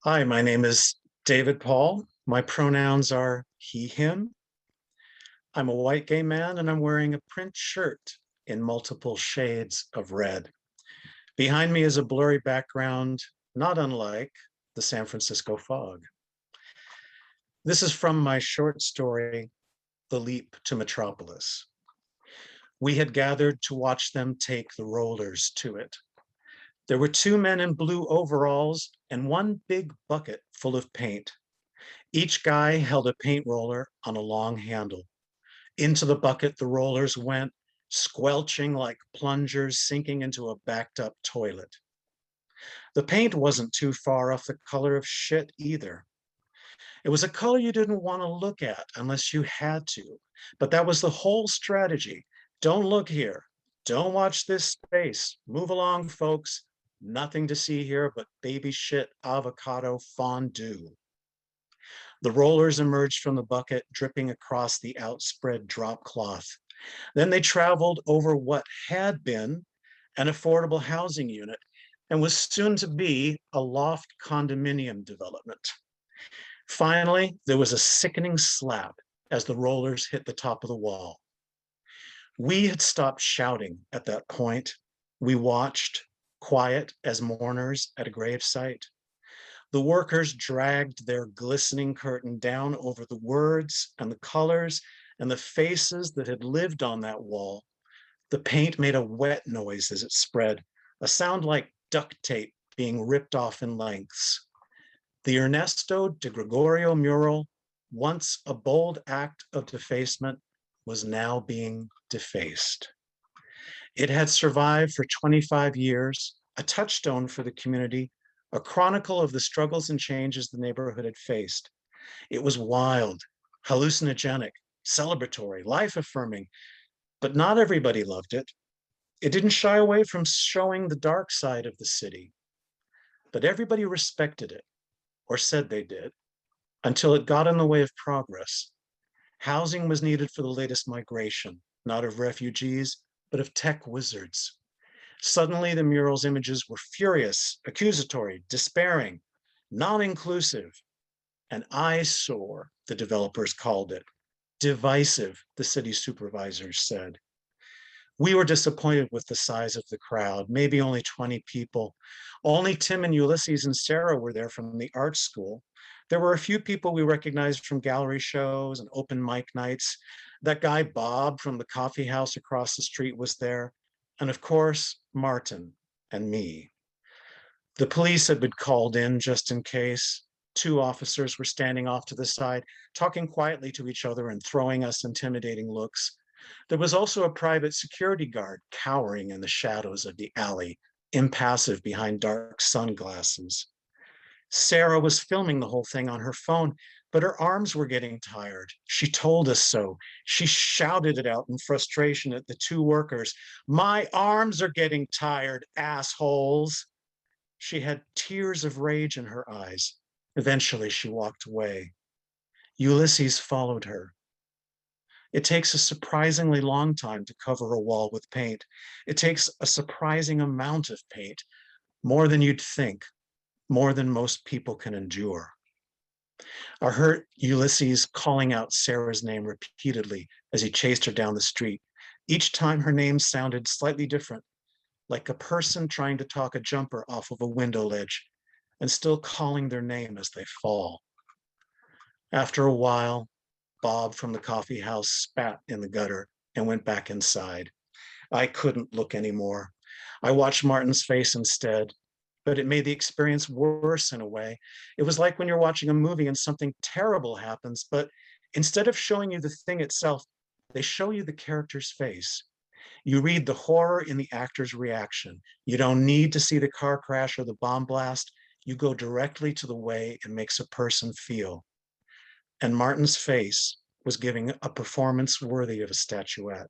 Hi, my name is David Paul. My pronouns are he, him. I'm a white gay man and I'm wearing a print shirt in multiple shades of red. Behind me is a blurry background, not unlike the San Francisco fog. This is from my short story, The Leap to Metropolis. We had gathered to watch them take the rollers to it. There were two men in blue overalls and one big bucket full of paint. Each guy held a paint roller on a long handle. Into the bucket the rollers went, squelching like plungers sinking into a backed up toilet. The paint wasn't too far off the color of shit either. It was a color you didn't want to look at unless you had to, but that was the whole strategy. Don't look here. Don't watch this space. Move along, folks. Nothing to see here but baby shit avocado fondue. The rollers emerged from the bucket, dripping across the outspread drop cloth. Then they traveled over what had been an affordable housing unit and was soon to be a loft condominium development. Finally, there was a sickening slap as the rollers hit the top of the wall. We had stopped shouting at that point. We watched, quiet as mourners at a gravesite. The workers dragged their glistening curtain down over the words and the colors and the faces that had lived on that wall. The paint made a wet noise as it spread, a sound like duct tape being ripped off in lengths. The Ernesto de Gregorio mural, once a bold act of defacement, was now being defaced. It had survived for 25 years, a touchstone for the community, a chronicle of the struggles and changes the neighborhood had faced. It was wild, hallucinogenic, celebratory, life-affirming, but not everybody loved it. It didn't shy away from showing the dark side of the city, but everybody respected it, or said they did, until it got in the way of progress. Housing was needed for the latest migration, not of refugees, but of tech wizards. Suddenly, the mural's images were furious, accusatory, despairing, non-inclusive, an eyesore, the developers called it. Divisive, the city supervisors said. We were disappointed with the size of the crowd, maybe only 20 people. Only Tim and Ulysses and Sarah were there from the art school. There were a few people we recognized from gallery shows and open mic nights. That guy Bob from the coffee house across the street was there. And of course, Martin and me. The police had been called in just in case. Two officers were standing off to the side, talking quietly to each other and throwing us intimidating looks. There was also a private security guard cowering in the shadows of the alley, impassive behind dark sunglasses. Sarah was filming the whole thing on her phone, but her arms were getting tired. She told us so. She shouted it out in frustration at the two workers. My arms are getting tired, assholes. She had tears of rage in her eyes. Eventually, she walked away. Ulysses followed her. It takes a surprisingly long time to cover a wall with paint. It takes a surprising amount of paint, more than you'd think, more than most people can endure. I heard Ulysses calling out Sarah's name repeatedly as he chased her down the street. Each time her name sounded slightly different, like a person trying to talk a jumper off of a window ledge and still calling their name as they fall. After a while, Bob from the coffee house spat in the gutter and went back inside. I couldn't look anymore. I watched Martin's face instead, but it made the experience worse in a way. It was like when you're watching a movie and something terrible happens, but instead of showing you the thing itself, they show you the character's face. You read the horror in the actor's reaction. You don't need to see the car crash or the bomb blast. You go directly to the way it makes a person feel. And Martin's face was giving a performance worthy of a statuette.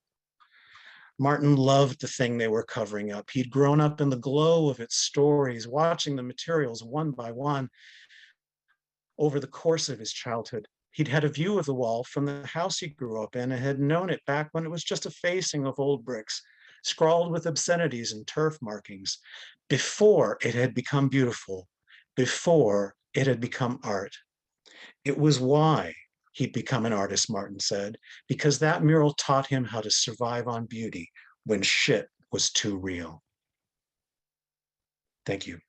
Martin loved the thing they were covering up. He'd grown up in the glow of its stories, watching the materials one by one over the course of his childhood. He'd had a view of the wall from the house he grew up in and had known it back when it was just a facing of old bricks, scrawled with obscenities and turf markings, before it had become beautiful, before It had become art. It was why he'd become an artist, Martin said, because that mural taught him how to survive on beauty when shit was too real. Thank you.